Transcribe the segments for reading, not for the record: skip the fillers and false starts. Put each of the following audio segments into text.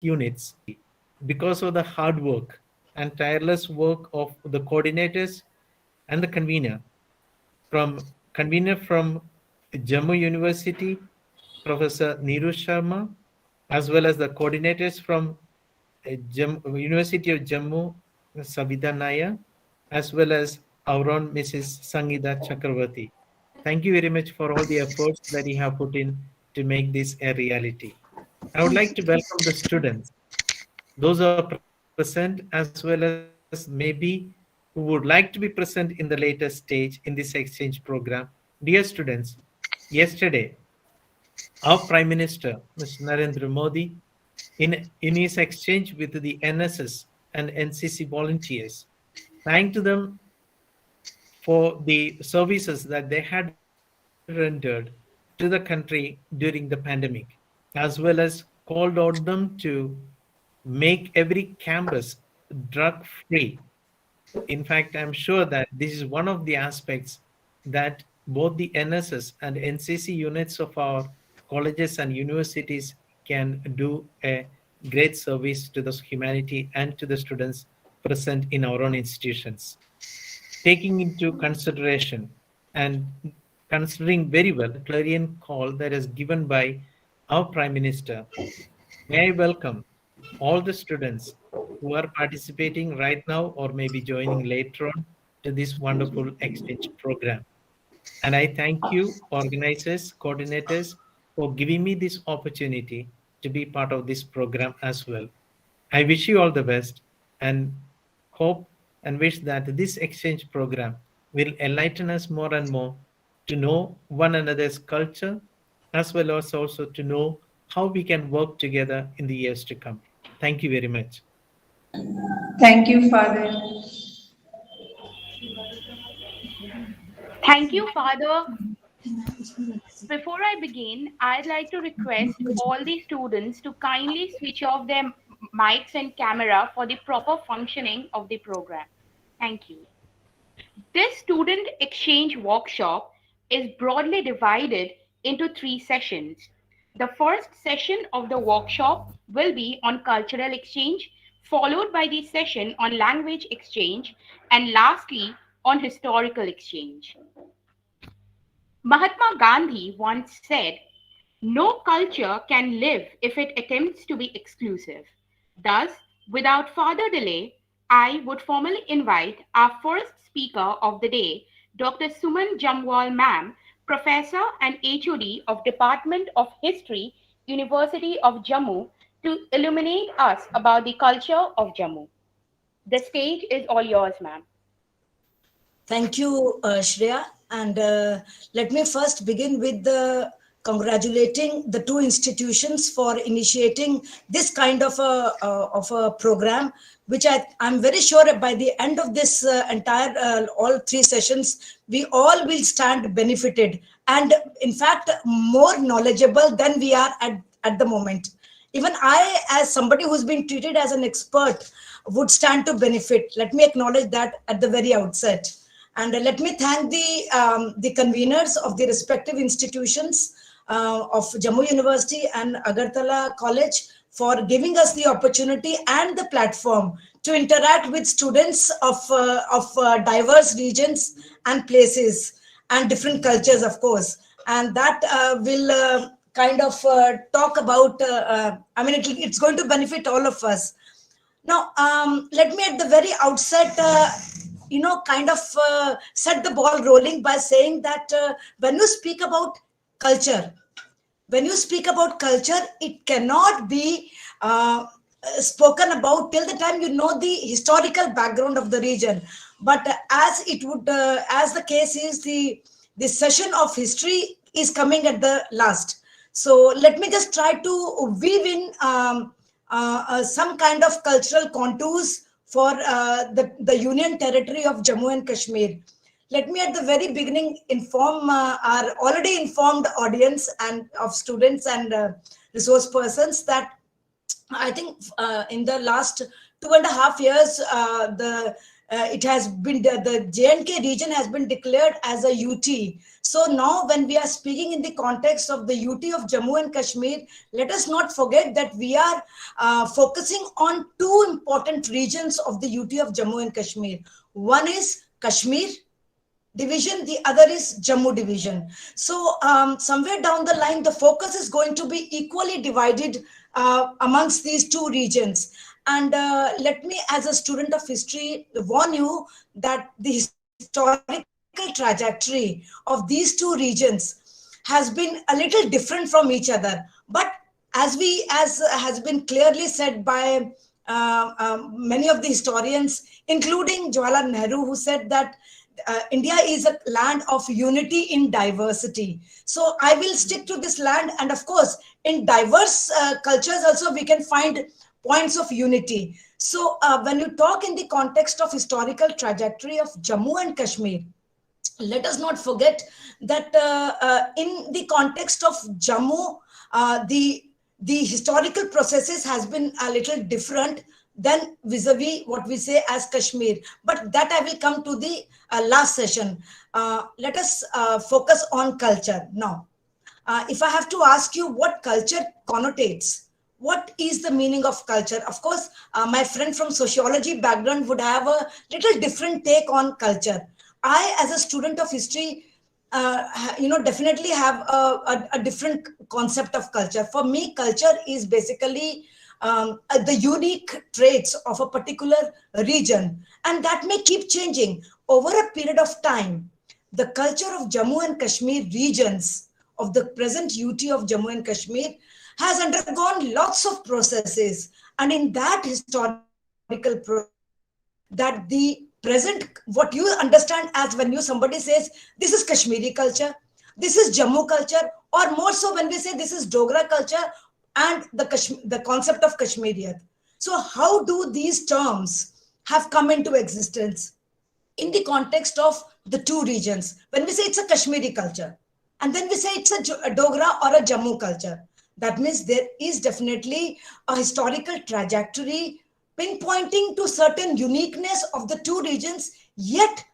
units because of the hard work and tireless work of the coordinators and the convener from Jammu University, Professor Neeru Sharma, as well as the coordinators from University of Jammu, Savita Naya, as well as our own Mrs. Sangita Chakravarti. Thank you very much for all the efforts that you have put in to make this a reality. I would like to welcome the students, those who are present, as well as maybe who would like to be present in the later stage in this exchange program. Dear students, yesterday, our Prime Minister, Mr. Narendra Modi, in his exchange with the NSS and NCC volunteers, thanked them for the services that they had rendered to the country during the pandemic, as well as called on them to make every campus drug free. In fact, I'm sure that this is one of the aspects that both the NSS and NCC units of our colleges and universities can do a great service to the humanity and to the students present in our own institutions. Taking into consideration and considering very well the clarion call that is given by our Prime Minister, may I welcome all the students who are participating right now or maybe joining later on to this wonderful exchange program. And I thank you, organizers, coordinators, for giving me this opportunity to be part of this program as well. I wish you all the best and hope and wish that this exchange program will enlighten us more and more to know one another's culture as well as also to know how we can work together in the years to come. Thank you very much. Thank you, Father. Thank you, Father. Before I begin, I'd like to request all the students to kindly switch off their mics and camera for the proper functioning of the program. Thank you. This student exchange workshop is broadly divided into three sessions. The first session of the workshop will be on cultural exchange, followed by the session on language exchange, and lastly on historical exchange. Mahatma Gandhi once said, "No culture can live if it attempts to be exclusive." Thus, without further delay, I would formally invite our first speaker of the day, Dr. Suman Jamwal Ma'am, Professor and HOD of Department of History, University of Jammu, to illuminate us about the culture of Jammu. The stage is all yours, ma'am. Thank you, Shreya. And let me first begin with congratulating the two institutions for initiating this kind of a program, which I'm very sure by the end of this entire all three sessions, we all will stand benefited and in fact more knowledgeable than we are at the moment. Even I, as somebody who's been treated as an expert, would stand to benefit. Let me acknowledge that at the very outset. And let me thank the conveners of the respective institutions of Jammu University and Agartala College for giving us the opportunity and the platform to interact with students of diverse regions and places and different cultures, of course. And that will kind of talk about, I mean, it's going to benefit all of us. Now, let me at the very outset, kind of set the ball rolling by saying that when you speak about culture, it cannot be spoken about till the time you know the historical background of the region. But as the case is, the session of history is coming at the last. So let me just try to weave in some kind of cultural contours for the Union Territory of Jammu and Kashmir. Let me at the very beginning inform our already informed audience and of students and resource persons that I think in the last 2.5 years, it has been, the J&K region has been declared as a UT. So now when we are speaking in the context of the UT of Jammu and Kashmir, let us not forget that we are focusing on two important regions of the UT of Jammu and Kashmir. One is Kashmir division, the other is Jammu division. So somewhere down the line, the focus is going to be equally divided amongst these two regions. And let me, as a student of history, warn you that the historical trajectory of these two regions has been a little different from each other. But as has been clearly said by many of the historians, including Jawaharlal Nehru, who said that India is a land of unity in diversity. So I will stick to this land. And of course, in diverse cultures also, we can find points of unity. So when you talk in the context of historical trajectory of Jammu and Kashmir, let us not forget that in the context of Jammu, the historical processes has been a little different than vis-a-vis what we say as Kashmir. But that I will come to the last session. Let us focus on culture now. If I have to ask you what culture connotates, what is the meaning of culture? Of course, my friend from sociology background would have a little different take on culture. I, as a student of history, definitely have a different concept of culture. For me, culture is basically the unique traits of a particular region, and that may keep changing over a period of time. The culture of Jammu and Kashmir regions, of the present UT of Jammu and Kashmir, has undergone lots of processes, and in that historical process, that the present, what you understand as when somebody says this is Kashmiri culture, this is Jammu culture, or more so when we say this is Dogra culture and the concept of Kashmiriyat. So how do these terms have come into existence in the context of the two regions? When we say it's a Kashmiri culture, and then we say it's a Dogra or a Jammu culture, that means there is definitely a historical trajectory pinpointing to certain uniqueness of the two regions, yet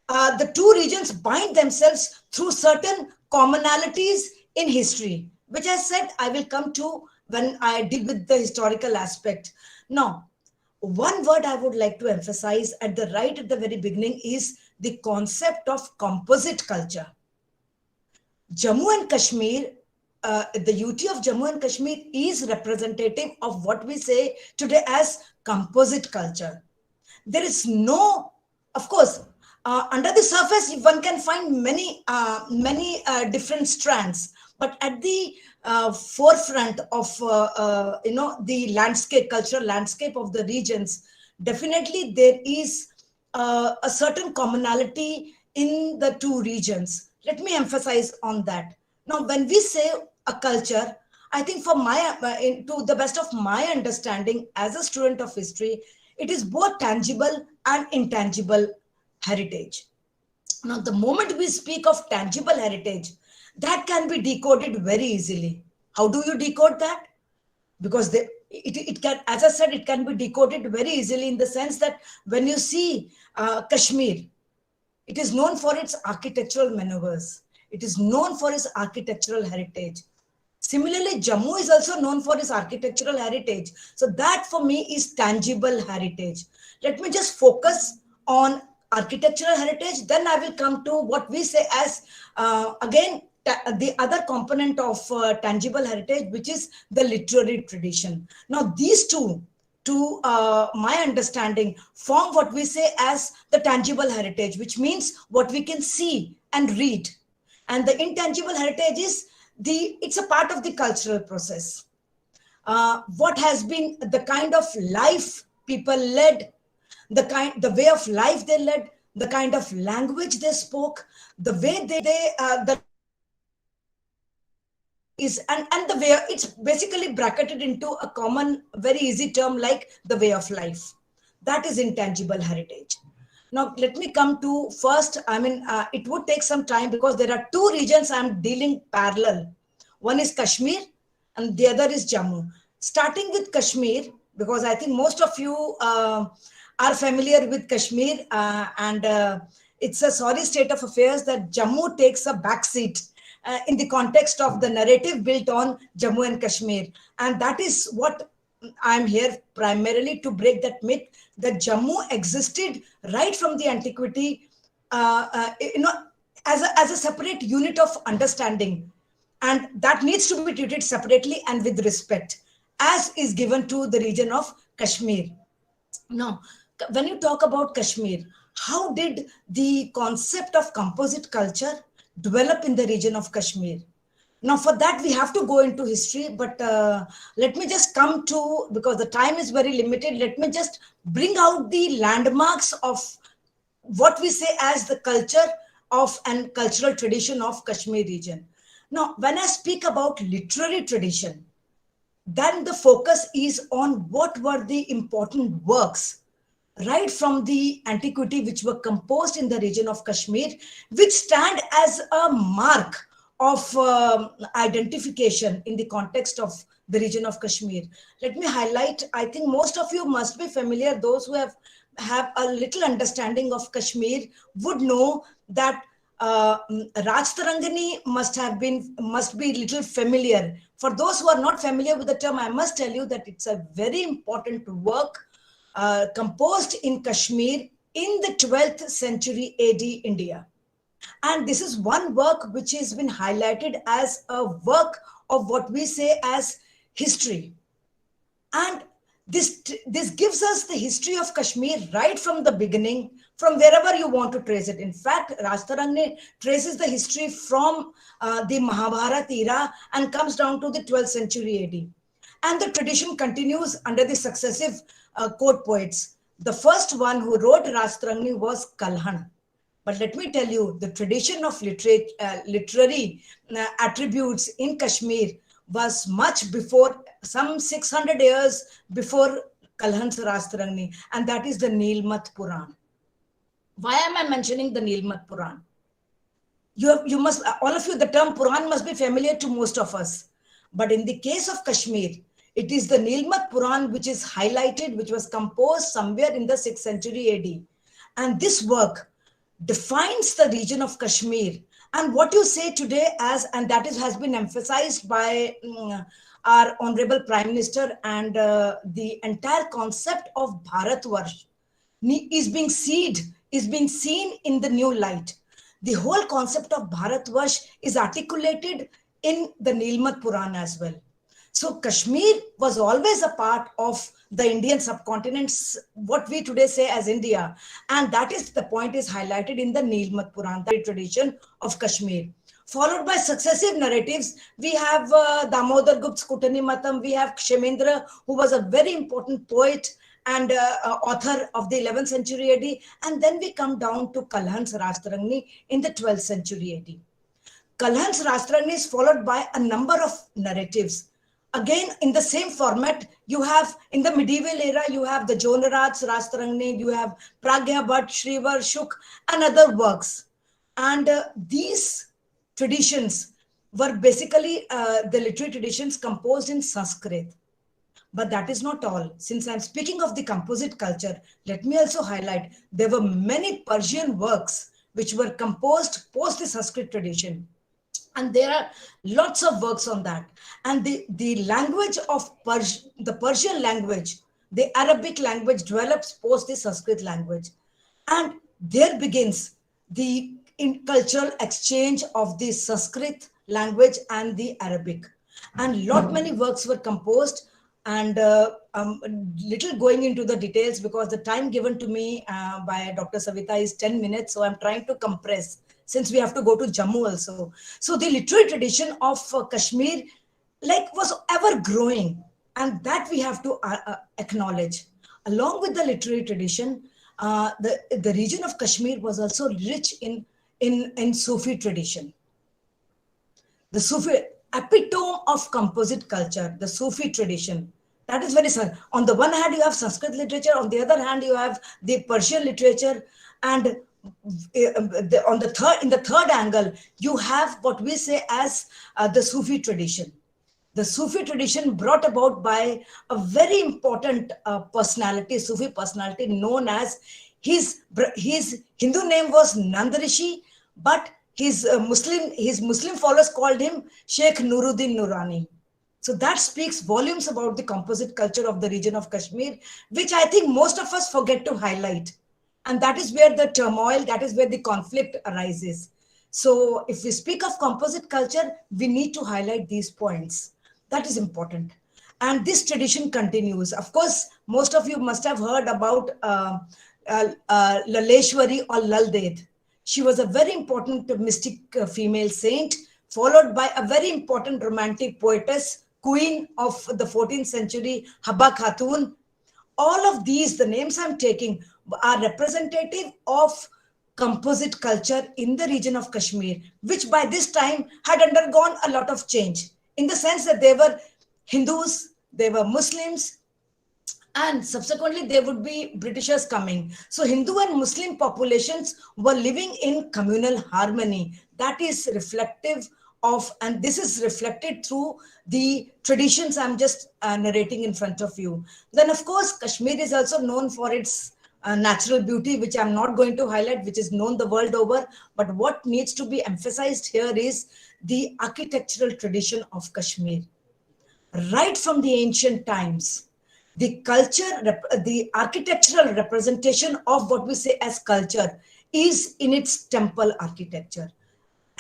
the two regions bind themselves through certain commonalities in history, which I said I will come to when I deal with the historical aspect. Now, one word I would like to emphasize at the very beginning is the concept of composite culture. Jammu and Kashmir, the UT of Jammu and Kashmir is representative of what we say today as composite culture. There is no, of course, under the surface, one can find many different strands, but at the forefront of the landscape, cultural landscape of the regions, definitely there is a certain commonality in the two regions. Let me emphasize on that. Now, when we say a culture, I think to the best of my understanding as a student of history, it is both tangible and intangible heritage. Now, the moment we speak of tangible heritage, that can be decoded very easily. How do you decode that? Because it can, as I said, it can be decoded very easily in the sense that when you see Kashmir, it is known for its architectural maneuvers. It is known for its architectural heritage. Similarly, Jammu is also known for its architectural heritage. So that for me is tangible heritage. Let me just focus on architectural heritage. Then I will come to what we say as, again, the other component of tangible heritage, which is the literary tradition. Now, these two, to my understanding, form what we say as the tangible heritage, which means what we can see and read. And the intangible heritage is it's a part of the cultural process. What has been the kind of life people led, the way of life they led, the kind of language they spoke, the way the is, and the way it's basically bracketed into a common, very easy term like the way of life. That is intangible heritage. Now, let me come to first, it would take some time because there are two regions I'm dealing parallel. One is Kashmir and the other is Jammu. Starting with Kashmir, because I think most of you are familiar with Kashmir, and it's a sorry state of affairs that Jammu takes a backseat in the context of the narrative built on Jammu and Kashmir. And that is what I'm here primarily to break that myth that Jammu existed right from the antiquity, as a separate unit of understanding. And that needs to be treated separately and with respect, as is given to the region of Kashmir. Now, when you talk about Kashmir, how did the concept of composite culture develop in the region of Kashmir? Now, for that, we have to go into history, but let me just come to, because the time is very limited, let me just bring out the landmarks of what we say as the culture of and cultural tradition of Kashmir region. Now, when I speak about literary tradition, then the focus is on what were the important works right from the antiquity which were composed in the region of Kashmir, which stand as a mark of identification in the context of the region of Kashmir. Let me highlight, I think most of you must be familiar, those who have a little understanding of Kashmir would know that Raj Tarangani must be little familiar. For those who are not familiar with the term, I must tell you that it's a very important work composed in Kashmir in the 12th century AD India. And this is one work which has been highlighted as a work of what we say as history. And this gives us the history of Kashmir right from the beginning, from wherever you want to trace it. In fact, Raj Tarangani traces the history from the Mahabharata era and comes down to the 12th century AD. And the tradition continues under the successive court poets. The first one who wrote Raj Tarangani was Kalhan. But let me tell you, the tradition of literary attributes in Kashmir was much before, some 600 years before Kalhan's Raj Tarangani, and that is the Nilmat Puran. Why am I mentioning the Nilmat Puran? You must, all of you, the term Puran must be familiar to most of us. But in the case of Kashmir, it is the Nilmat Puran which is highlighted, which was composed somewhere in the 6th century AD. And this work defines the region of Kashmir. And what you say today as, and that has been emphasized by our Honorable Prime Minister, and the entire concept of Bharatvarsh is being seen in the new light. The whole concept of Bharatvarsh is articulated in the Nilmat Puran as well. So Kashmir was always a part of the Indian subcontinent, what we today say as India. And that is the point is highlighted in the Nilmat Puran, the tradition of Kashmir. Followed by successive narratives, we have Damodar Gupta's Kutani Matam, we have Kshemendra, who was a very important poet and author of the 11th century AD. And then we come down to Kalhan's Raj Tarangani in the 12th century AD. Kalhan's Raj Tarangani is followed by a number of narratives. Again, in the same format, you have, in the medieval era, you have the Jonarats, Raj Tarangani, you have Pragya Bhatt, Shrivar, Shuk, and other works. And these traditions were basically the literary traditions composed in Sanskrit. But that is not all. Since I'm speaking of the composite culture, let me also highlight there were many Persian works which were composed post the Sanskrit tradition. And there are lots of works on that. And the language of the Persian language, the Arabic language develops post the Sanskrit language. And there begins the cultural exchange of the Sanskrit language and the Arabic. And many works were composed, and little going into the details because the time given to me by Dr. Savita is 10 minutes. So I'm trying to compress, since we have to go to Jammu also. So the literary tradition of Kashmir was ever growing, and that we have to acknowledge. Along with the literary tradition, the region of Kashmir was also rich in Sufi tradition. The Sufi epitome of composite culture, the Sufi tradition, that is very sad. On the one hand, you have Sanskrit literature. On the other hand, you have the Persian literature, and in the third angle, you have what we say as the Sufi tradition. The Sufi tradition brought about by a very important personality, Sufi personality known as his Hindu name was Nandarishi, but his Muslim followers called him Sheikh Nuruddin Nurani. So that speaks volumes about the composite culture of the region of Kashmir, which I think most of us forget to highlight. And that is where the turmoil, that is where the conflict arises. So if we speak of composite culture, we need to highlight these points. That is important. And this tradition continues. Of course, most of you must have heard about Laleshwari or Lalded. She was a very important mystic female saint, followed by a very important romantic poetess, queen of the 14th century, Habba Khatun. All of these, the names I'm taking, are representative of composite culture in the region of Kashmir, which by this time had undergone a lot of change in the sense that they were Hindus, they were Muslims, and subsequently there would be Britishers coming. So Hindu and Muslim populations were living in communal harmony. That is reflective of, and this is reflected through the traditions I'm just narrating in front of you. Then of course, Kashmir is also known for its natural beauty, which I'm not going to highlight, which is known the world over. But what needs to be emphasized here is the architectural tradition of Kashmir. Right from the ancient times, the culture, the architectural representation of what we say as culture is in its temple architecture.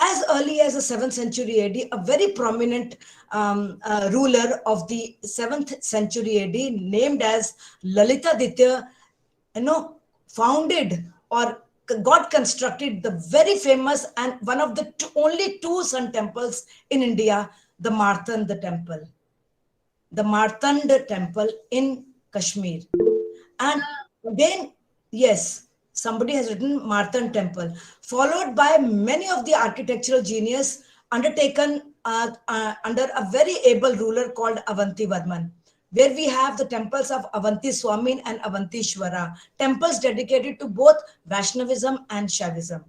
As early as the 7th century AD, a very prominent ruler of the 7th century AD named as Lalitaditya, founded or got constructed the very famous and one of the only two sun temples in India, the Martanda temple. The Martanda temple in Kashmir. And then, yes, somebody has written Martand temple, followed by many of the architectural genius undertaken under a very able ruler called Avanti Varman, where we have the temples of Avanti Swamin and Avantishwara, temples dedicated to both Vaishnavism and Shaivism.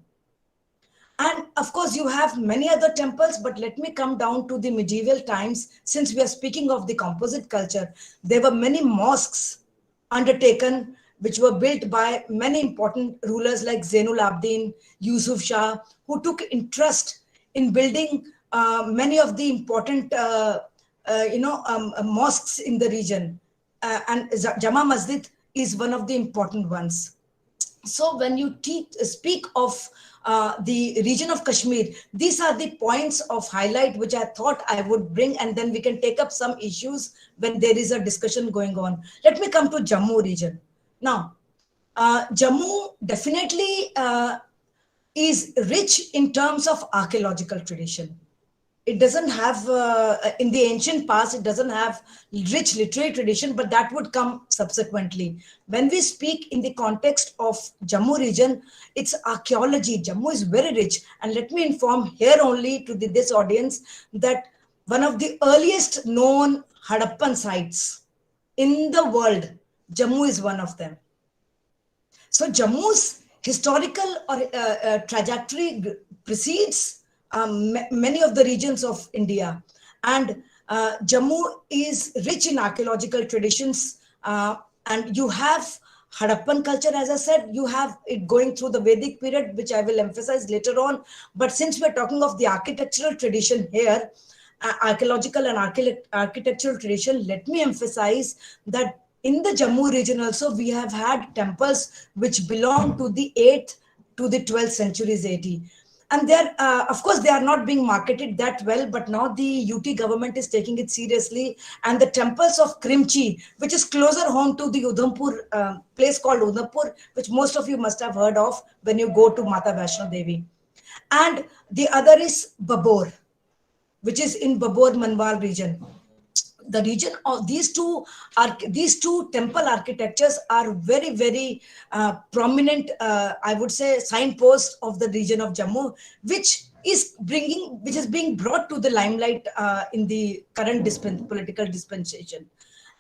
And of course, you have many other temples, but let me come down to the medieval times. Since we are speaking of the composite culture, there were many mosques undertaken, which were built by many important rulers like Zainul Abidin, Yusuf Shah, who took interest in building many of the important, mosques in the region. And Jama Masjid is one of the important ones. So when you speak of the region of Kashmir, these are the points of highlight which I thought I would bring, and then we can take up some issues when there is a discussion going on. Let me come to Jammu region. Now, Jammu definitely is rich in terms of archaeological tradition. It doesn't have, in the ancient past, it doesn't have rich literary tradition, but that would come subsequently. When we speak in the context of Jammu region, it's archaeology. Jammu is very rich. And let me inform here only to this audience that one of the earliest known Harappan sites in the world, Jammu is one of them. So Jammu's historical trajectory precedes many of the regions of India, and Jammu is rich in archaeological traditions, and you have Harappan culture, as I said, you have it going through the Vedic period, which I will emphasize later on. But since we're talking of the architectural tradition here, archaeological and architectural tradition, let me emphasize that in the Jammu region also, we have had temples which belong to the 8th to the 12th centuries AD. And they're, of course, they are not being marketed that well, but now the UT government is taking it seriously. And the temples of Krimchi, which is closer home to the Udhampur, place called Udhampur, which most of you must have heard of when you go to Mata Vaishno Devi. And the other is Babur, which is in Babur Manwal region. The region of these two temple architectures are very, very prominent, I would say, signposts of the region of Jammu, which is being brought to the limelight in the current political dispensation.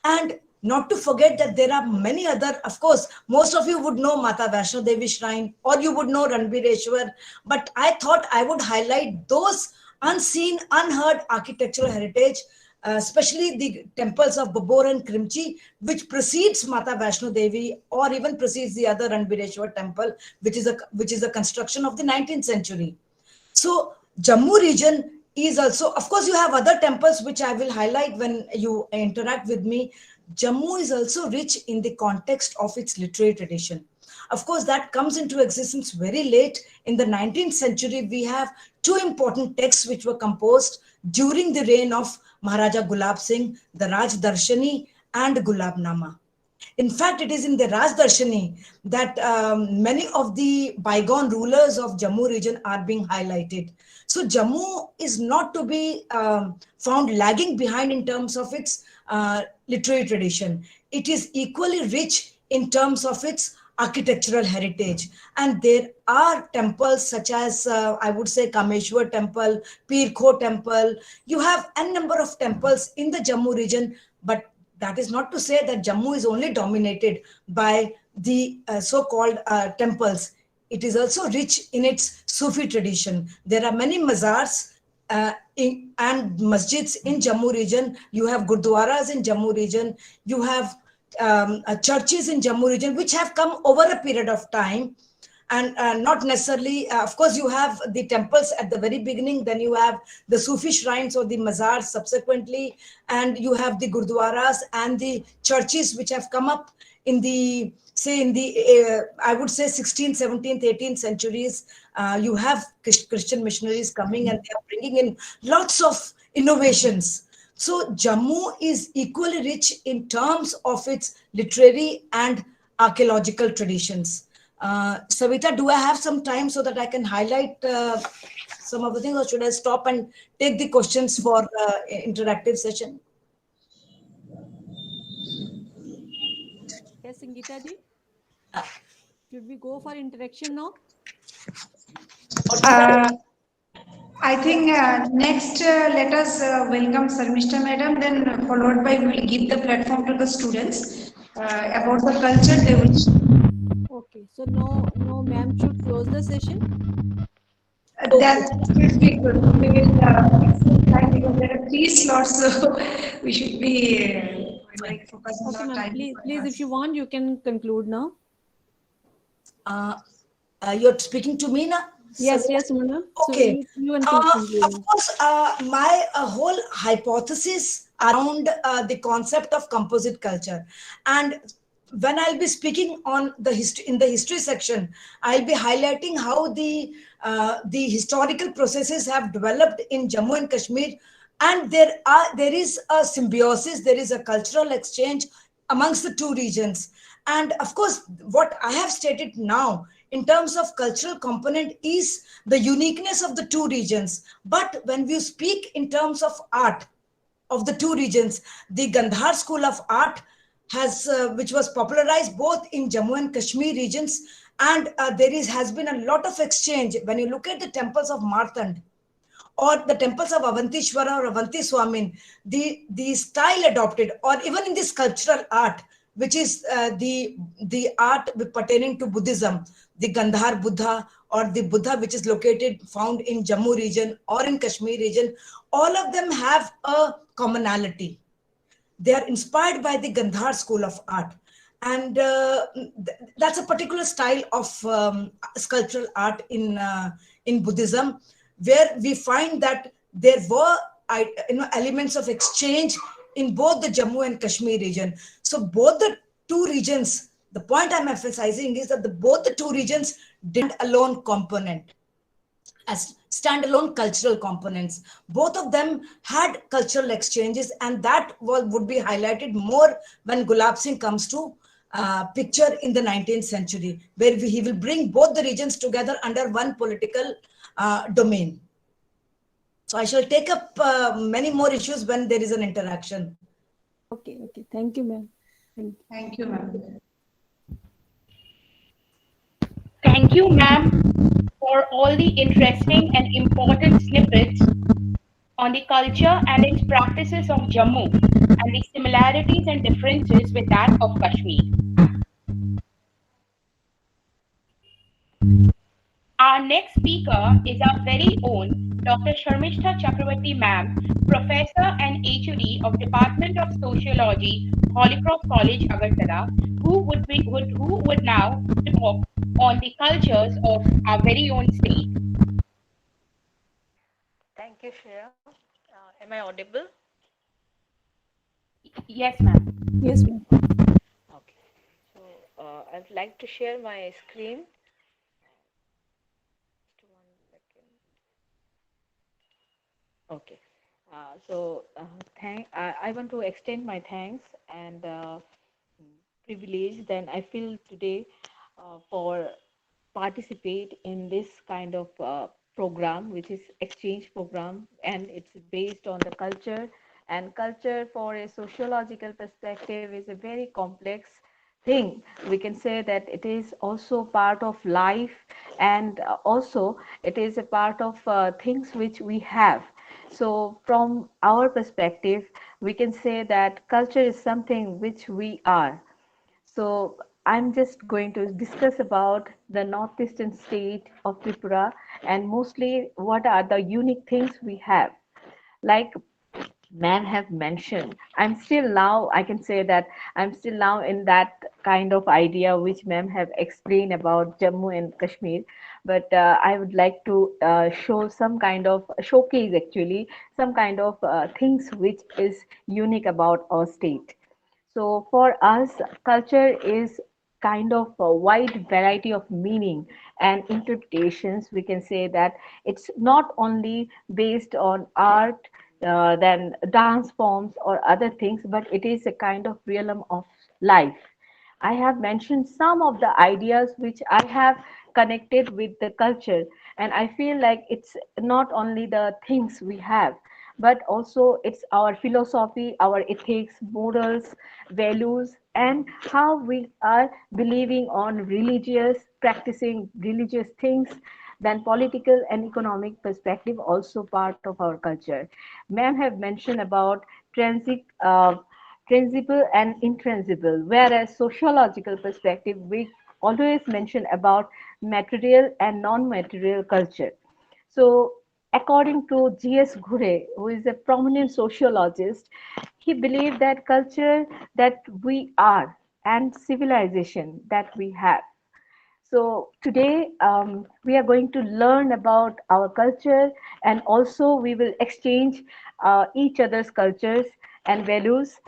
And not to forget that there are many other, of course, most of you would know Mata Vaishno Devi Shrine, or you would know Ranbireshwar, but I thought I would highlight those unseen, unheard architectural heritage especially the temples of Babur and Krimchi, which precedes Mata Vaishno Devi or even precedes the other Ranbireshwar temple, which is a construction of the 19th century. So Jammu region is also, of course, you have other temples which I will highlight when you interact with me. Jammu is also rich in the context of its literary tradition. Of course, that comes into existence very late. In the 19th century, we have two important texts which were composed during the reign of Maharaja Gulab Singh, the Raj Darshani and Gulab Nama. In fact, it is in the Rajdarshani that many of the bygone rulers of Jammu region are being highlighted. So Jammu is not to be found lagging behind in terms of its literary tradition. It is equally rich in terms of its architectural heritage. And there are temples such as, I would say, Kameshwar temple, Pir Kho temple. You have a number of temples in the Jammu region, but that is not to say that Jammu is only dominated by the so-called temples. It is also rich in its Sufi tradition. There are many mazars and masjids in Jammu region. You have gurdwaras in Jammu region. You have churches in Jammu region, which have come over a period of time. And not necessarily, of course, you have the temples at the very beginning, then you have the Sufi shrines or the mazars subsequently, and you have the gurdwaras and the churches which have come up in the, say, in the, I would say 16th, 17th, 18th centuries. You have Christian missionaries coming and they are bringing in lots of innovations. So Jammu is equally rich in terms of its literary and archaeological traditions. Savita, do I have some time so that I can highlight some of the things, or should I stop and take the questions for interactive session? Yes, Sangeeta ji. Should we go for interaction now? I think next let us welcome Sarmishta Madam, then followed by we will give the platform to the students. About the culture, they will. Okay, so no ma'am should close the session. That will be good. We will fix the time because there are 3 slots, so we should be focused on Okay, the ma'am. time. Please, if you want, you can conclude now. You're speaking to me now? Yes, yes, madam. Okay. So you can conclude. Of course, my whole hypothesis around the concept of composite culture, and when I'll be speaking on the history in the history section, I'll be highlighting how the historical processes have developed in Jammu and Kashmir, and there is a symbiosis, there is a cultural exchange amongst the two regions. And of course, what I have stated now in terms of cultural component is the uniqueness of the two regions. But when we speak in terms of art of the two regions, the Gandhar school of art has, which was popularized both in Jammu and Kashmir regions, and has been a lot of exchange. When you look at the temples of Martand or the temples of Avantishwara or Avanti Swamin, the style adopted, or even in this sculptural art, which is the art pertaining to Buddhism, the Gandhar Buddha or the Buddha which is found in Jammu region or in Kashmir region, all of them have a commonality. They are inspired by the Gandhar school of art. And that's a particular style of sculptural art in Buddhism, where we find that there were elements of exchange in both the Jammu and Kashmir region. So both the two regions, the point I'm emphasizing is that both the two regions did alone component as standalone cultural components. Both of them had cultural exchanges, and that would be highlighted more when Gulab Singh comes to picture in the 19th century, where he will bring both the regions together under one political domain. So I shall take up many more issues when there is an interaction. Okay. Thank you, ma'am. Thank you, ma'am. Thank you, ma'am, for all the interesting and important snippets on the culture and its practices of Jammu and the similarities and differences with that of Kashmir. Our next speaker is our very own Dr. Sharmishta Chakravarti ma'am, professor and HOD of Department of Sociology, Holy Cross College, Agartala, who would now talk on the cultures of our very own state. Thank you, Shreya. Am I audible? Yes, ma'am. Yes, ma'am. Okay. So I'd like to share my screen. Just one second. Okay. I want to extend my thanks and privilege that I feel today for participate in this kind of program, which is exchange program, and it's based on the culture. And culture, for a sociological perspective, is a very complex thing. We can say that it is also part of life, and also it is a part of things which we have. So, from our perspective, we can say that culture is something which we are. So I'm just going to discuss about the northeastern state of Tripura and mostly what are the unique things we have. Like ma'am have mentioned, I'm still now, I can say that I'm still now in that kind of idea which ma'am have explained about Jammu and Kashmir. But I would like to show some kind of showcase actually some kind of things which is unique about our state. So for us, culture is kind of a wide variety of meaning and interpretations. We can say that it's not only based on art, then dance forms or other things, but it is a kind of realm of life. I have mentioned some of the ideas which I have connected with the culture, and I feel like it's not only the things we have, but also it's our philosophy, our ethics, morals, values, and how we are believing on religious, practicing religious things. Then political and economic perspective also part of our culture. Ma'am have mentioned about transit. Principle and intransible, whereas sociological perspective, we always mention about material and non-material culture. So, according to G.S. Ghure, who is a prominent sociologist, he believed that culture that we are and civilization that we have. So today we are going to learn about our culture, and also we will exchange each other's cultures and values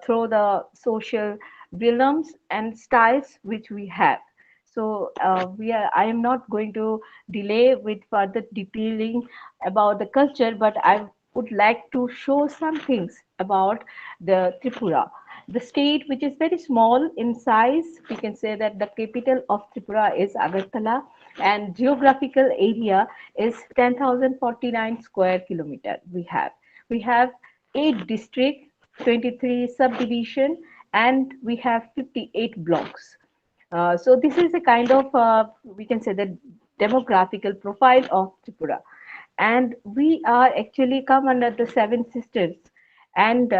through the social realms and styles which we have. So I am not going to delay with further detailing about the culture, but I would like to show some things about the Tripura. The state, which is very small in size, we can say that the capital of Tripura is Agartala, and geographical area is 10,049 square kilometer. We have 8 district, 23 subdivision, and we have 58 blocks. So this is a kind of we can say the demographical profile of Tripura, and we are actually come under the Seven Sisters, and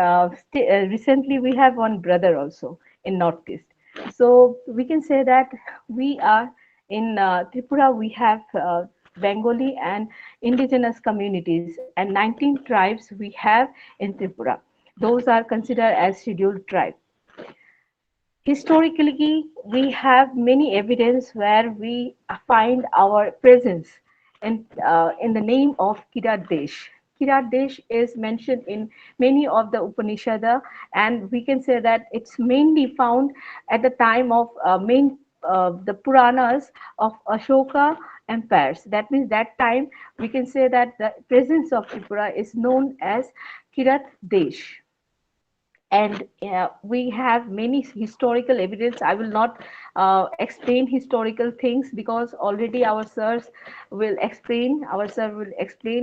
recently we have one brother also in Northeast. So we can say that we are in Tripura. We have Bengali and indigenous communities, and 19 tribes we have in Tripura. Those are considered as scheduled tribes. Historically, we have many evidence where we find our presence in the name of Kirat Desh. Kirat Desh is mentioned in many of the Upanishads, and we can say that it's mainly found at the time of the Puranas of Ashoka empires. That means that time we can say that the presence of Tripura is known as Kirat Desh. And we have many historical evidence. I will not explain historical things because already our sir will explain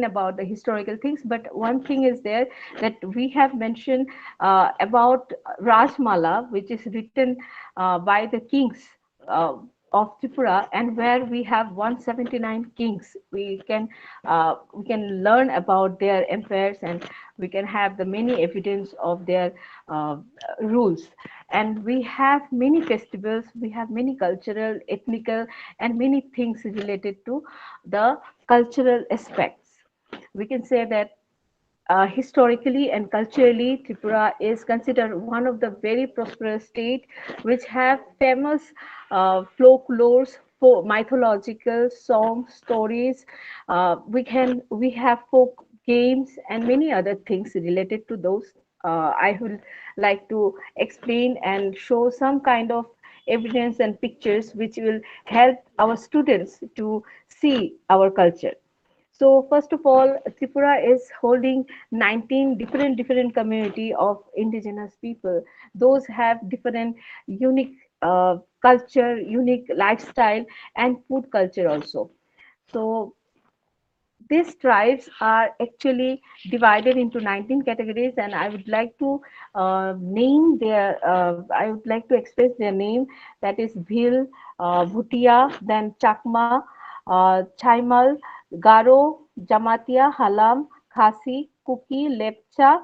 about the historical things. But one thing is there that we have mentioned about Rajmala, which is written by the kings uh, of Tripura, and where we have 179 kings. We can learn about their empires, and we can have the many evidence of their uh, rules. And we have many festivals, we have many cultural, ethnical, and many things related to the cultural aspects. We can say that historically and culturally, Tripura is considered one of the very prosperous state which have famous folklores, for mythological songs, stories. We have folk games and many other things related to those. I would like to explain and show some kind of evidence and pictures which will help our students to see our culture. So first of all, Tripura is holding 19 different community of indigenous people. Those have different unique culture, unique lifestyle, and food culture also. So these tribes are actually divided into 19 categories, and I would like to I would like to express their name. That is Bhil, Bhutia, then Chakma, Chaimal, Garo, Jamatia, Halam, Khasi, Kuki, Lepcha,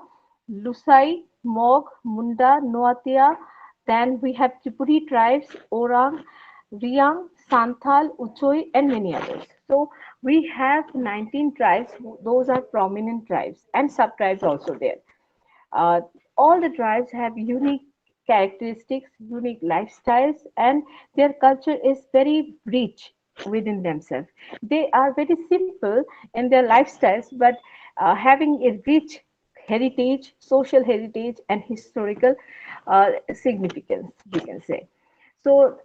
Lusai, Mog, Munda, Noatia. Then we have Tripuri tribes, Orang, Riang, Santhal, Uchoi, and many others. So we have 19 tribes. Those are prominent tribes and sub-tribes also there. Uh, all the tribes have unique characteristics, unique lifestyles, and their culture is very rich within themselves. They are very simple in their lifestyles, but having a rich heritage, social heritage, and historical significance, we can say. So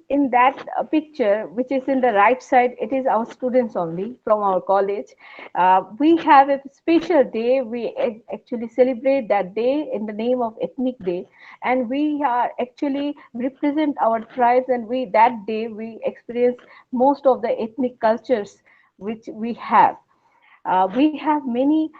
in that picture, which is in the right side, it is our students only from our college. We have a special day. We actually celebrate that day in the name of Ethnic Day, and we are actually represent our tribes. And we that day we experience most of the ethnic cultures which we have. We have many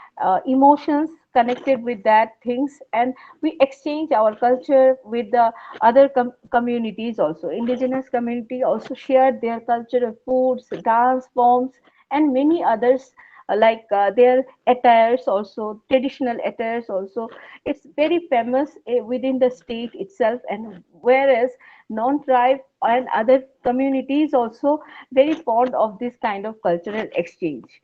emotions connected with that things, and we exchange our culture with the other communities also. Indigenous community also share their cultural foods, dance forms, and many others, their attires also, traditional attires also. It's very famous within the state itself, and whereas non-tribe and other communities also very fond of this kind of cultural exchange.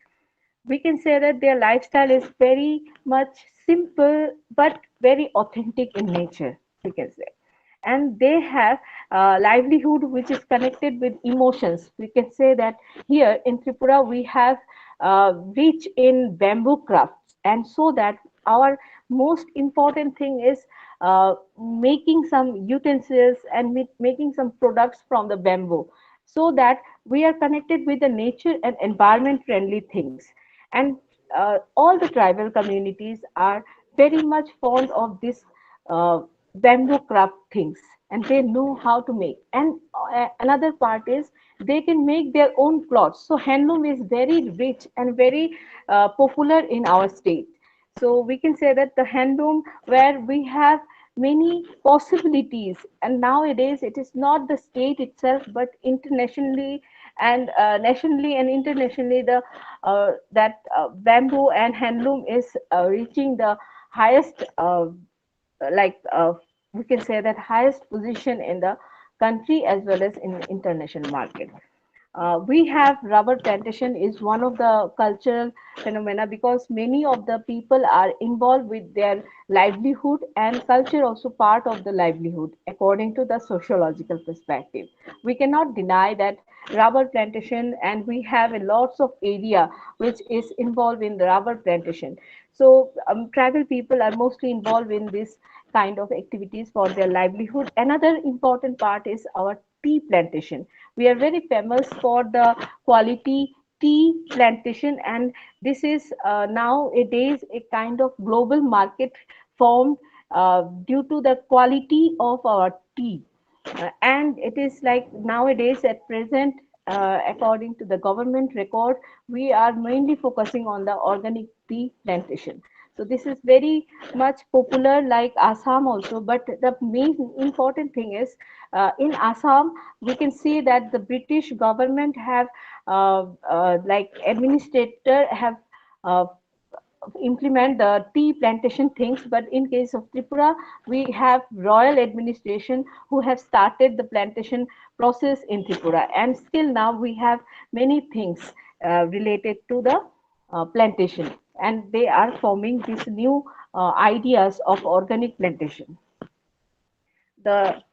We can say that their lifestyle is very much simple but very authentic in nature, we can say. And they have livelihood which is connected with emotions. We can say that here in Tripura we have rich in bamboo crafts, and so that our most important thing is making some utensils and making some products from the bamboo, so that we are connected with the nature and environment friendly things. And all the tribal communities are very much fond of this uh, bamboo craft things, and they know how to make. And another part is they can make their own clothes. So handloom is very rich and very popular in our state. So we can say that the handloom, where we have many possibilities, and nowadays it is not the state itself but internationally and nationally and internationally, the that bamboo and handloom is reaching the highest like we can say that highest position in the country as well as in international market. We have rubber plantation is one of the cultural phenomena, because many of the people are involved with their livelihood, and culture also part of the livelihood according to the sociological perspective. We cannot deny that rubber plantation, and we have a lots of area which is involved in the rubber plantation. So tribal people are mostly involved in this kind of activities for their livelihood. Another important part is our tea plantation. We are very famous for the quality tea plantation, and this is nowadays a kind of global market formed due to the quality of our tea. And it is like nowadays at present, according to the government record, we are mainly focusing on the organic tea plantation. So this is very much popular like Assam also. But the main important thing is in Assam we can see that the British government have like administrator have uh, implement the tea plantation things. But in case of Tripura, we have royal administration who have started the plantation process in Tripura, and still now we have many things related to the plantation, and they are forming these new ideas of organic plantation. The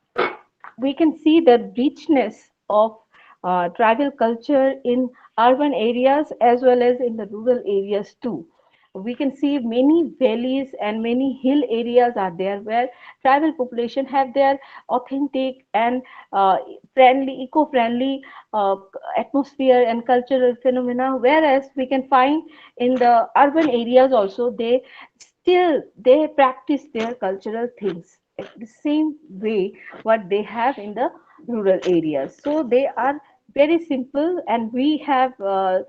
We can see the richness of tribal culture in urban areas as well as in the rural areas too. We can see many valleys and many hill areas are there where tribal population have their authentic and friendly, eco-friendly atmosphere and cultural phenomena. Whereas we can find in the urban areas also, they still they practice their cultural things the same way what they have in the rural areas. So they are very simple, and we have a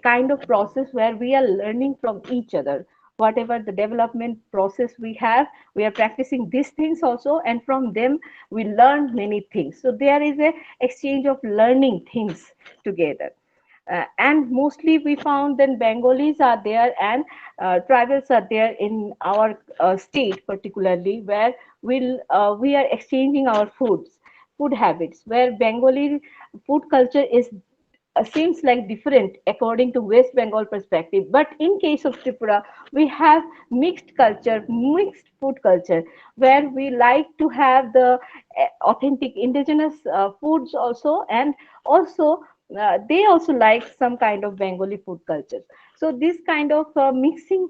kind of process where we are learning from each other. Whatever the development process we are practicing these things also, and from them we learn many things. So there is a exchange of learning things together. And mostly we found that Bengalis are there and tribals are there in our state, particularly where we are exchanging our food habits, where Bengali food culture is seems like different according to West Bengal perspective. But in case of Tripura, we have mixed culture, mixed food culture, where we like to have the authentic indigenous foods also, and also they also like some kind of Bengali food culture. So this kind of mixing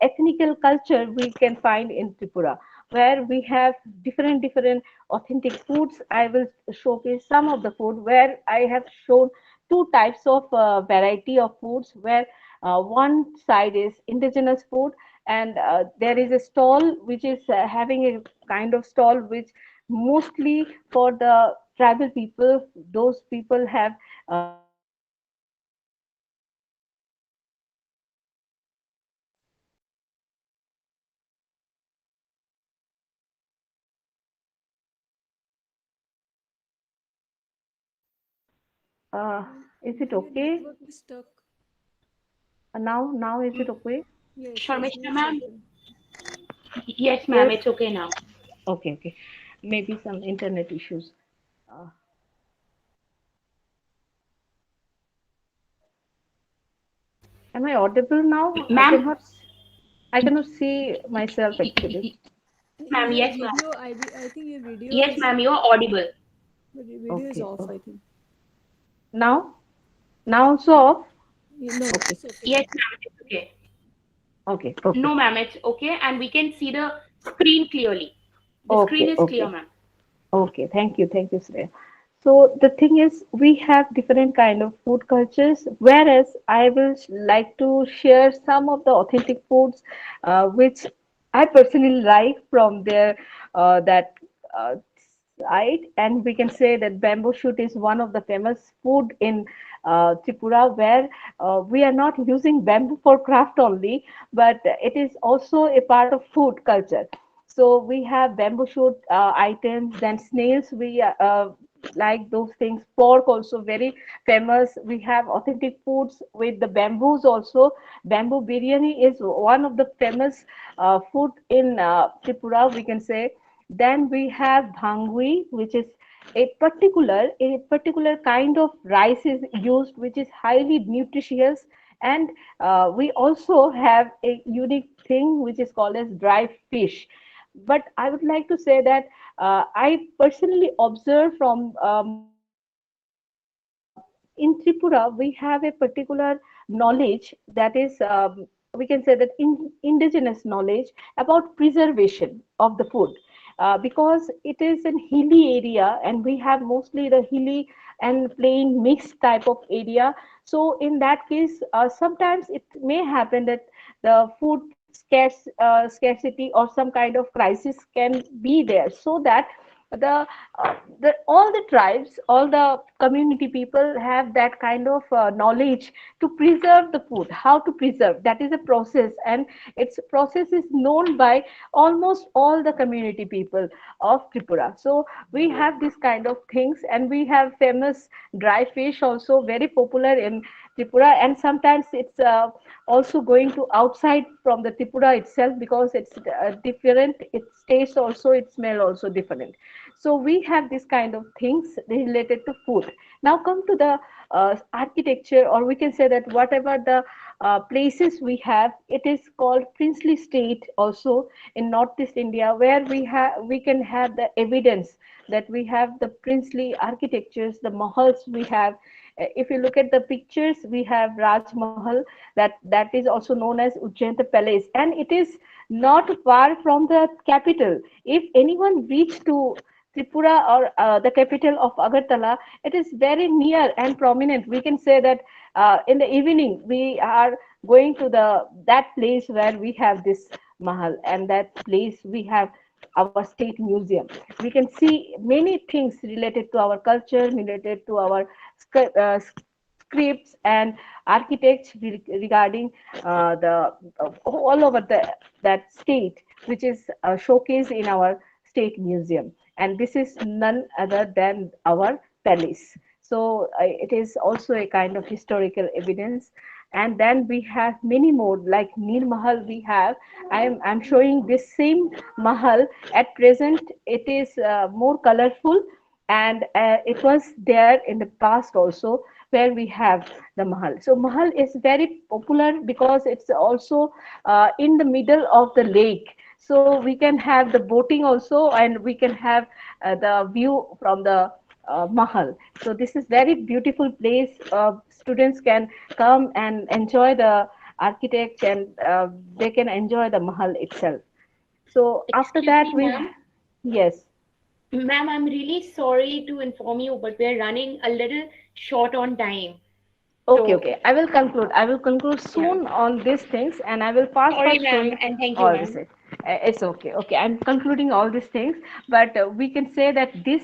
ethnical culture we can find in Tripura, where we have different authentic foods. I will showcase some of the food where I have shown two types of variety of foods, where one side is indigenous food, and there is a stall which is having a kind of stall which mostly for the tribal people. Those people have is it Your okay network is stuck. now? Is it Mm, okay? Yes, now Sharmishna it's ma'am? okay. Yes, ma'am, Yes. it's okay now. Okay. Maybe some internet issues. Uh, am I audible now? Ma'am, I cannot see myself actually. ma'am, Your yes, ma'am. video, I think your video Yes, is ma'am, you're audible. video is Okay. off, Oh. I think. Now, now also off. No, Okay. it's okay. Yes, ma'am, it's okay. Okay. No, ma'am, it's okay, and we can see the screen clearly. The screen Okay. is clear, Okay. ma'am. Okay. Thank you, Sneha. So the thing is, we have different kind of food cultures. Whereas I will like to share some of the authentic foods, which I personally like from their that uh, side. And we can say that bamboo shoot is one of the famous food in Tripura, where we are not using bamboo for craft only, but it is also a part of food culture. So we have bamboo shoot items, then snails. We like those things. Pork also very famous. We have authentic foods with the bamboos also. Bamboo biryani is one of the famous food in Tripura, we can say. Then we have bhangui, which is a particular kind of rice is used, which is highly nutritious. And we also have a unique thing which is called as dry fish. But I would like to say that I personally observe from in Tripura, we have a particular knowledge that is, we can say that indigenous knowledge about preservation of the food. Because it is an hilly area, and we have mostly the hilly and plain mixed type of area. So in that case, sometimes it may happen that the food scarcity or some kind of crisis can be there. So that all the tribes, all the community people have that kind of knowledge to preserve the food, how to preserve. That is a process, and its process is known by almost all the community people of Tripura. So we have this kind of things, and we have famous dry fish also, very popular in Tripura, and sometimes it's also going to outside from the Tripura itself, because it's different, its taste also, its smell also different. So we have this kind of things related to food. Now come to the architecture, or we can say that whatever the places we have, it is called princely state also in Northeast India, where we can have the evidence that we have the princely architectures, the mahals we have. If you look at the pictures, we have Raj Mahal, that is also known as Ujjain Palace, and it is not far from the capital. If anyone reach to Tripura, or the capital of Agartala, it is very near and prominent. We can say that in the evening we are going to that place where we have this mahal, and that place we have our state museum. We can see many things related to our culture, related to our scripts and architects regarding the all over that state, which is showcased in our state museum. And this is none other than our palace. So it is also a kind of historical evidence. And then we have many more, like Nir Mahal we have. I'm showing this same Mahal. At present, it is more colorful, and it was there in the past also, where we have the Mahal. So Mahal is very popular because it's also in the middle of the lake. So we can have the boating also, and we can have the view from the Mahal. So this is very beautiful place. Students can come and enjoy the architecture, and they can enjoy the Mahal itself. So after Excuse that, me, we ma'am. yes. Ma'am, I'm really sorry to inform you, but we're running a little short on time. Okay, So, okay. I will conclude. I will conclude yeah. soon on these things, and I will fast Sorry, fast ma'am, showing and thank you, all this. ma'am. It's okay. Okay, I'm concluding all these things, but we can say that this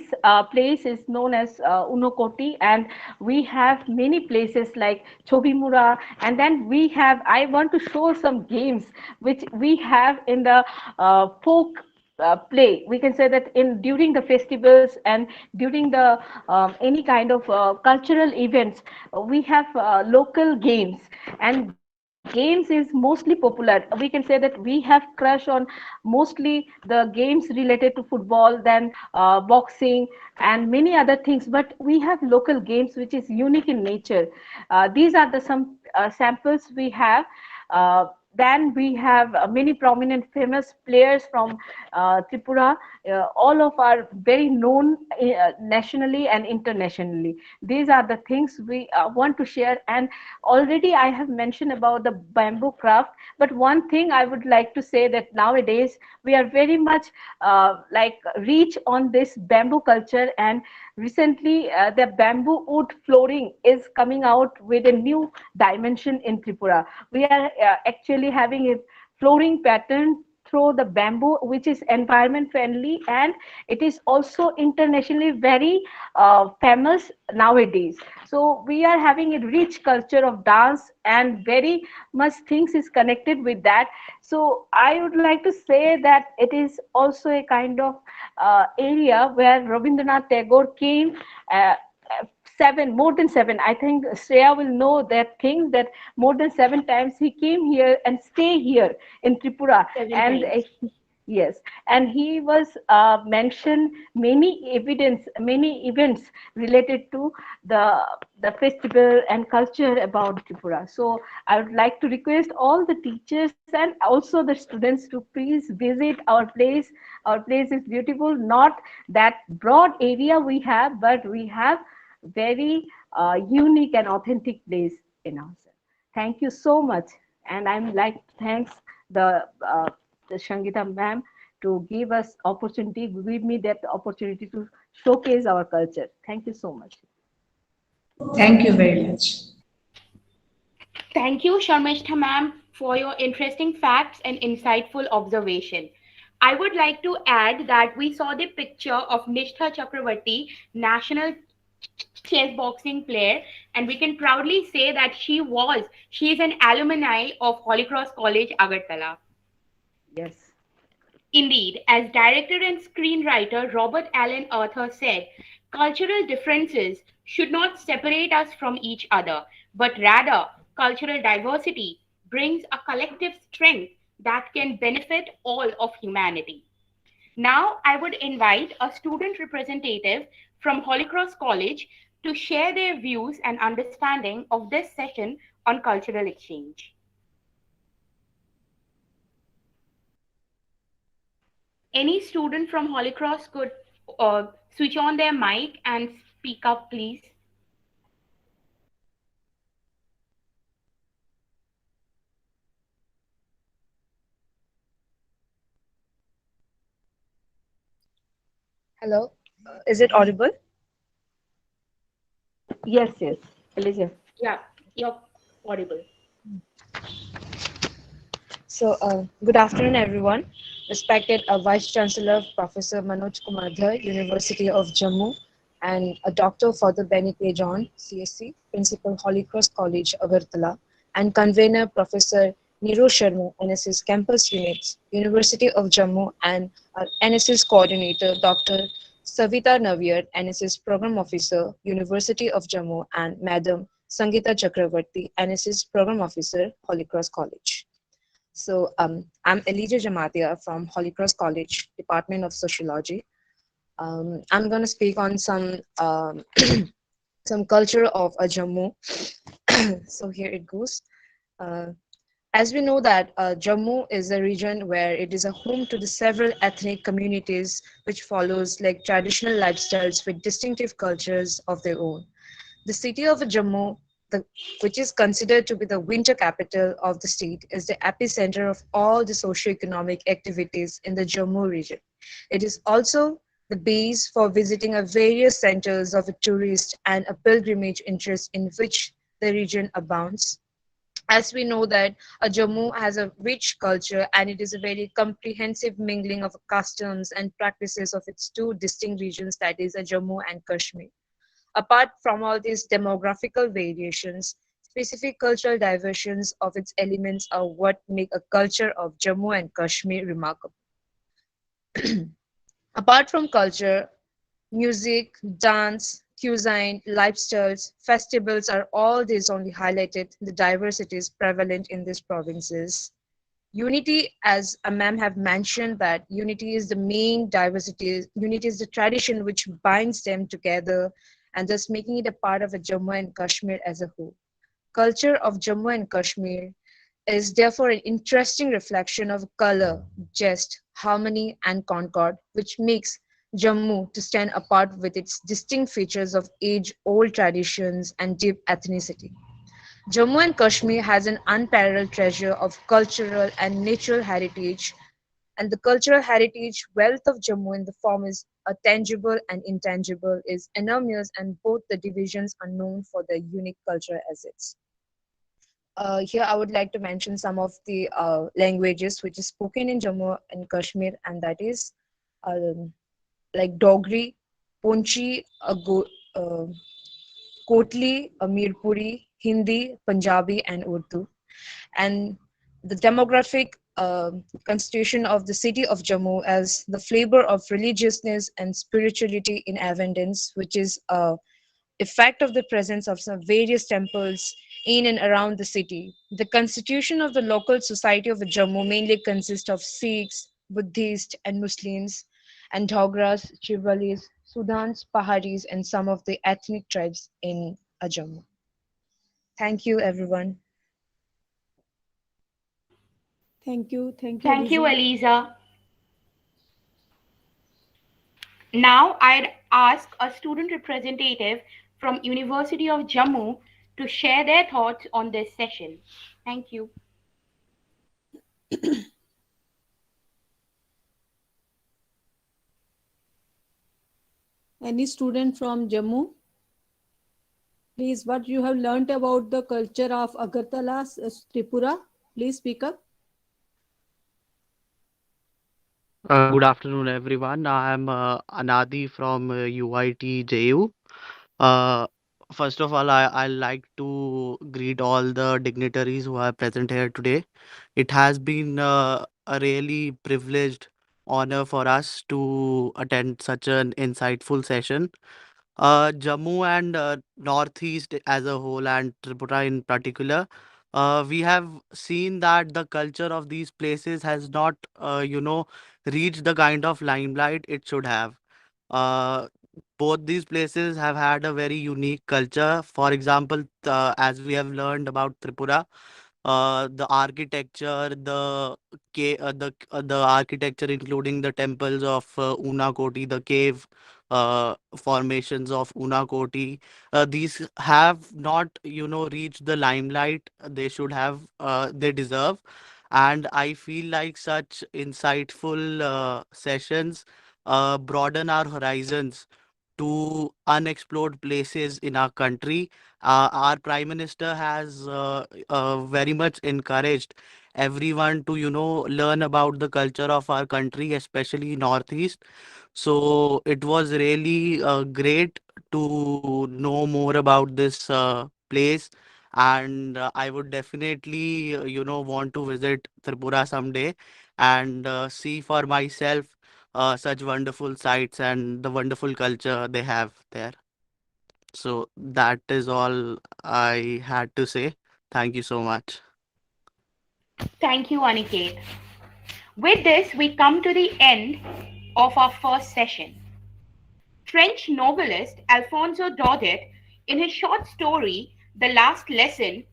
place is known as Unokoti, and we have many places like Chobimura, and then we have. I want to show some games which we have in the folk play. We can say that in during the festivals and during the any kind of cultural events, we have local games, and games is mostly popular. We can say that we have crush on mostly the games related to football, then boxing and many other things, but we have local games which is unique in nature. These are the some samples we have. Then we have many prominent famous players from Tripura. All of are very known nationally and internationally. These are the things we want to share. And already I have mentioned about the bamboo craft, but one thing I would like to say that nowadays we are very much like reach on this bamboo culture, and recently the bamboo wood flooring is coming out with a new dimension in Tripura. We are actually having a flooring pattern through the bamboo, which is environment friendly, and it is also internationally very famous nowadays. So we are having a rich culture of dance, and very much things is connected with that. So I would like to say that it is also a kind of area where Rabindranath Tagore came. Uh, Seven, more than seven. I think Shreya will know that thing, that more than 7 times he came here and stay here in Tripura. Seven And times. yes, and he was mentioned many evidence, many events related to the the festival and culture about Tripura. So I would like to request all the teachers and also the students to please visit our place. Our place is beautiful, not that broad area we have, but we have very unique and authentic place in ourselves. Thank you so much, and I'm like thanks the Shangita ma'am to give us opportunity, give me that opportunity to showcase our culture. Thank you so much. Thank you very much. Thank you, Sharmishta ma'am, for your interesting facts and insightful observation. I would like to add that we saw the picture of Nishtha Chakravarti, national chess boxing player, and we can proudly say that she is an alumni of Holy Cross College, Agartala. Yes. Indeed, as director and screenwriter Robert Allen Arthur said, cultural differences should not separate us from each other, but rather, cultural diversity brings a collective strength that can benefit all of humanity. Now, I would invite a student representative from Holy Cross College to share their views and understanding of this session on cultural exchange. Any student from Holy Cross could switch on their mic and speak up, please. Hello, is it audible? Yes, yes. Elijah. Yeah, you're audible. So, good afternoon, everyone. Respected Vice Chancellor Professor Manoj Kumar Dhar, University of Jammu, and a Dr. Father Benny K. John, CSC, Principal Holy Cross College, Agartala, and Convener Professor Niro Sharma, NSS Campus Units, University of Jammu, and our NSS Coordinator Dr. Savita Navyar, NSS Program Officer, University of Jammu, and Madam Sangeeta Chakravarti, NSS Program Officer, Holy Cross College. So I'm Elijah Jamatia from Holy Cross College, Department of Sociology. I'm going to speak on some culture of Jammu. So here it goes. Uh, as we know that Jammu is a region where it is a home to the several ethnic communities which follows like traditional lifestyles with distinctive cultures of their own. The city of Jammu, which is considered to be the winter capital of the state, is the epicenter of all the socio-economic activities in the Jammu region. It is also the base for visiting a various centers of a tourist and a pilgrimage interest in which the region abounds. As we know that Jammu has a rich culture and it is a very comprehensive mingling of customs and practices of its two distinct regions, that is Jammu and Kashmir. Apart from all these demographical variations, specific cultural diversions of its elements are what make a culture of Jammu and Kashmir remarkable. Apart from culture, music, dance, cuisine, lifestyles, festivals are all these only highlighted the diversities prevalent in these provinces. Unity, as Ma'am have mentioned, that unity is the main diversity, unity is the tradition which binds them together and thus making it a part of a Jammu and Kashmir as a whole. Culture of Jammu and Kashmir is therefore an interesting reflection of color, jest, harmony, and concord, which makes Jammu to stand apart with its distinct features of age-old traditions and deep ethnicity. Jammu and Kashmir has an unparalleled treasure of cultural and natural heritage, and the cultural heritage wealth of Jammu in the form is a tangible and intangible is enormous, and both the divisions are known for their unique cultural assets. Here I would like to mention some of the languages which is spoken in Jammu and Kashmir, and that is um, like Dogri, Punchi, uh, Kotli, Mirpuri, Hindi, Punjabi, and Urdu. And the demographic constitution of the city of Jammu as the flavor of religiousness and spirituality in abundance, which is a effect of the presence of some various temples in and around the city. The constitution of the local society of Jammu mainly consists of Sikhs, Buddhists, and Muslims, and Dhogras, Chivalis, Sudans, Paharis, and some of the ethnic tribes in Jammu. Thank you, everyone. Thank you, Thank you, Eliza. Eliza. Now I'd ask a student representative from University of Jammu to share their thoughts on this session. Thank you. Any student from Jammu? Please, what you have learnt about the culture of Agartala, Tripura? Please speak up. Good afternoon, everyone. I am Anadi from UIT JU. Uh, First of all, I like to greet all the dignitaries who are present here today. It has been a really privileged honor for us to attend such an insightful session. Jammu and Northeast as a whole, and Tripura in particular, we have seen that the culture of these places has not, reached the kind of limelight it should have. Uh, Both these places have had a very unique culture. For example, as we have learned about Tripura, the architecture, the architecture including the temples of Unakoti, the cave formations of Unakoti, these have not, reached the limelight they should have, they deserve. And I feel like such insightful sessions broaden our horizons to unexplored places in our country. Our Prime Minister has very much encouraged everyone to, learn about the culture of our country, especially Northeast. So it was really great to know more about this place. And I would definitely, want to visit Tripura someday and see for myself such wonderful sights and the wonderful culture they have there. So that is all I had to say. Thank you so much. Thank you, Aniket. With this, we come to the end of our first session. French novelist Alphonso Daudet, in his short story, The Last Lesson,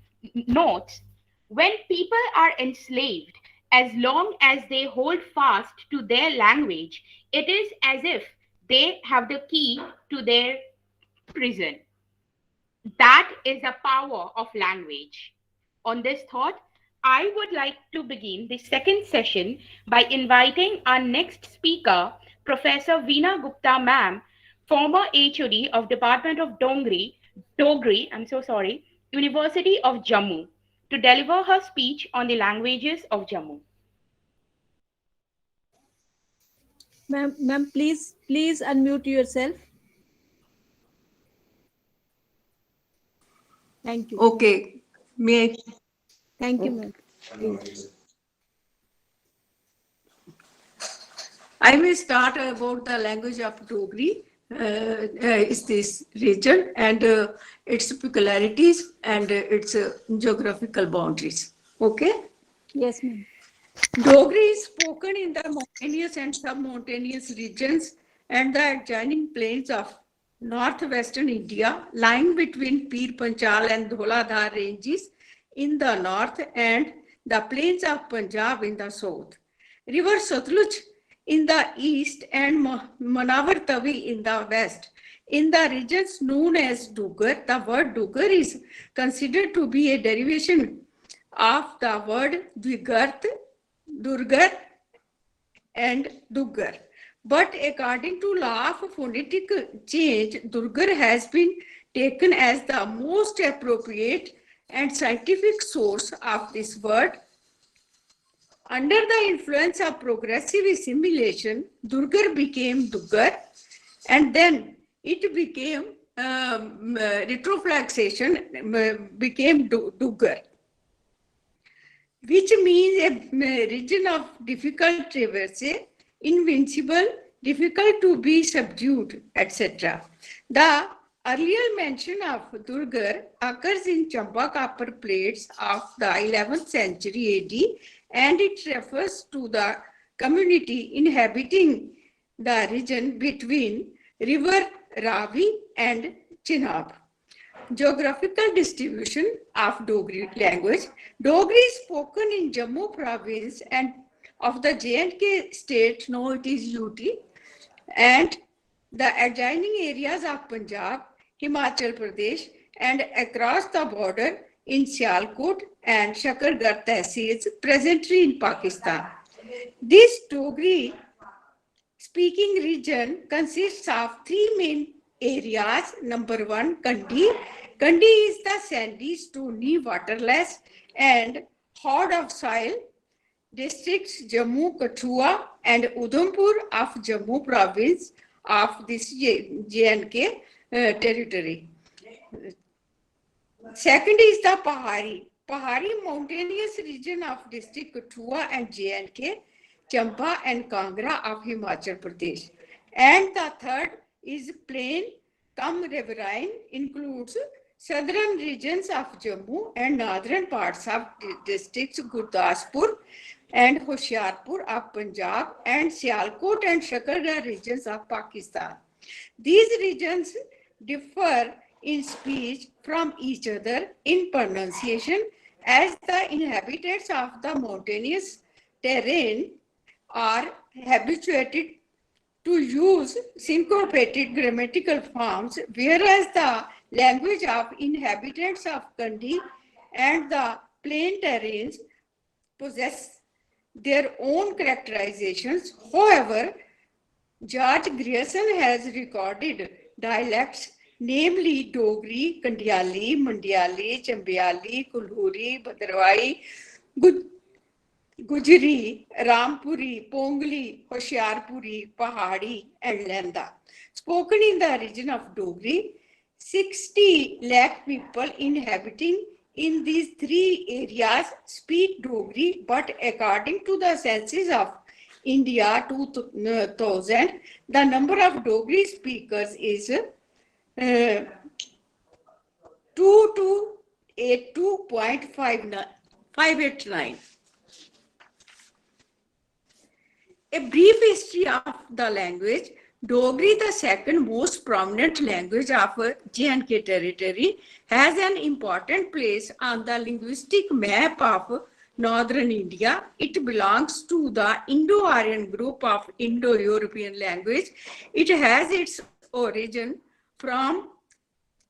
notes when people are enslaved, as long as they hold fast to their language, it is as if they have the key to their prison. That is the power of language. On this thought, I would like to begin the second session by inviting our next speaker, Professor Veena Gupta ma'am, former HOD of Department of Dogri, University of Jammu, to deliver her speech on the languages of Jammu. Ma'am, please unmute yourself. Thank you. Okay. May Thank you, ma'am. I will start about the language of Dogri. Is this region and its peculiarities and its geographical boundaries. Okay. Yes, ma'am. Dogri is spoken in the mountainous and sub-mountainous regions and the adjoining plains of northwestern India, lying between Pir Panchal and Dholadhar ranges in the north and the plains of Punjab in the south. River Satluj in the east and Manawar Tavi in the west. In the regions known as Dugar, the word Dugar is considered to be a derivation of the word Dwigarth, Durgar and Duggar. But according to law of phonetic change, Durgar has been taken as the most appropriate and scientific source of this word. Under the influence of progressive assimilation, Durgar became Duggar, and then it became retroflexation became Duggar, which means a region of difficult traverse, invincible, difficult to be subdued, etc. The earlier mention of Durgar occurs in Champa copper plates of the 11th century AD, and it refers to the community inhabiting the region between river Ravi and Chenab. Geographical distribution of Dogri language. Dogri is spoken in Jammu province and of the J&K state, no it is UT, and the adjoining areas of Punjab, Himachal Pradesh and across the border in Sialkot and Shakargarh tehsils presently in Pakistan. This Dogri speaking region consists of three main areas. Number one, Kandi. Kandi is the sandy, stony, waterless and hard of soil. districts Jammu, Kathua and Udhampur of Jammu province of this J&K territory. Second is the Pahari mountainous region of district Kathua and J&K, Chamba and Kangra of Himachal Pradesh. And the third is plain cum riverine, includes southern regions of Jammu and northern parts of districts Gurdaspur and Hoshiarpur of Punjab and Sialkot and Shakargarh regions of Pakistan. These regions differ in speech from each other in pronunciation, as the inhabitants of the mountainous terrain are habituated to use syncopated grammatical forms, whereas the language of inhabitants of Kandi and the plain terrains possess their own characterizations. However, George Grierson has recorded dialects, namely Dogri, Kandiali, Mandiali, Chambiali, Kulhuri, Bhadrawai, Gujri, Rampuri, Pongli, Hoshiarpuri, Pahadi, and Lenda. Spoken in the region of Dogri, 60 lakh people inhabiting in these three areas speak Dogri, but according to the census of India 2000, the number of Dogri speakers is 2282.589. A brief history of the language. Dogri, the second most prominent language of J&K territory, has an important place on the linguistic map of northern India. It belongs to the Indo-Aryan group of Indo-European language. It has its origin from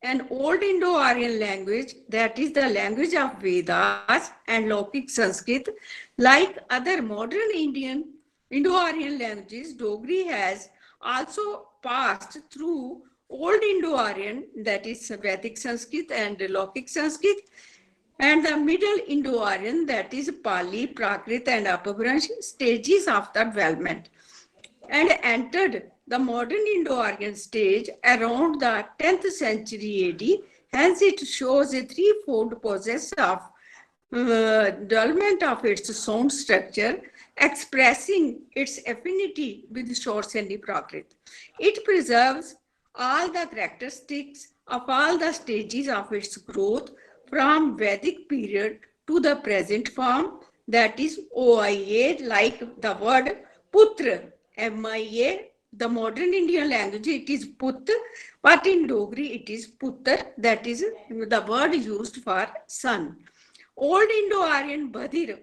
an old Indo-Aryan language, that is the language of Vedas and Lokik Sanskrit. Like other modern Indo-Aryan languages, Dogri has also passed through Old Indo-Aryan, that is Vedic Sanskrit and Lokik Sanskrit, and the Middle Indo-Aryan, that is Pali, Prakrit and Apabhransh stages of the development, and entered the modern Indo-Aryan stage around the 10th century AD. Hence, it shows a threefold process of development of its sound structure, expressing its affinity with Shor-Seni Prakrit. It preserves all the characteristics of all the stages of its growth from Vedic period to the present form, that is OIA, like the word Putra, MIA. The modern Indian language, it is Put, but in Dogri it is Puttar, that is the word used for son. Old Indo-Aryan Badir,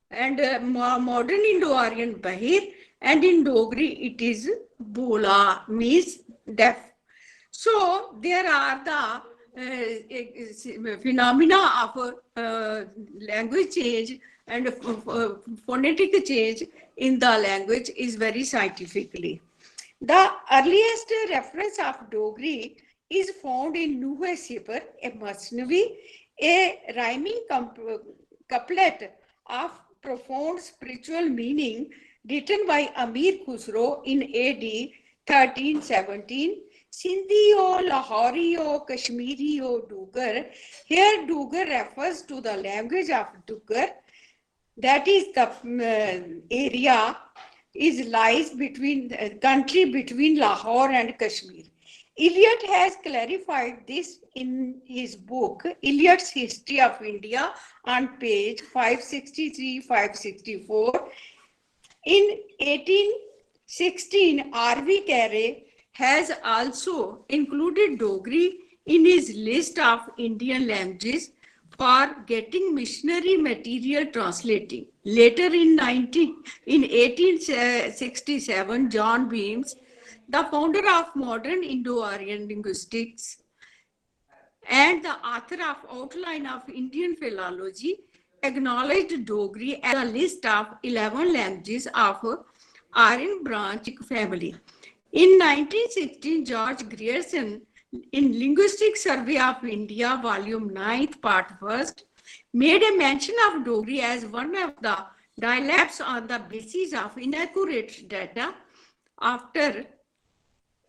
and modern Indo-Aryan Bahir, and in Dogri it is Bola, means deaf. So there are the phenomena of language change and phonetic change in the language is very scientifically. The earliest reference of Dogri is found in Nuhe Sipar, a Masnavi, a rhyming couplet of profound spiritual meaning written by Amir Khusro in AD 1317. Sindhi o, Lahori o, Kashmiri o, Dugar. Here Dugar refers to the language of Dugar, that is the area lies between country between Lahore and Kashmir. Eliot has clarified this in his book Eliot's History of India on page 563-564. In 1816, R.V. Carey has also included Dogri in his list of Indian languages for getting missionary material translating. Later in 1867, John Beams, the founder of modern Indo-Aryan linguistics and the author of Outline of Indian Philology, acknowledged Dogri as a list of 11 languages of Aryan branch family. In 1916, George Grierson, in Linguistic Survey of India, Volume 9, Part 1st, made a mention of Dogri as one of the dialects on the basis of inaccurate data after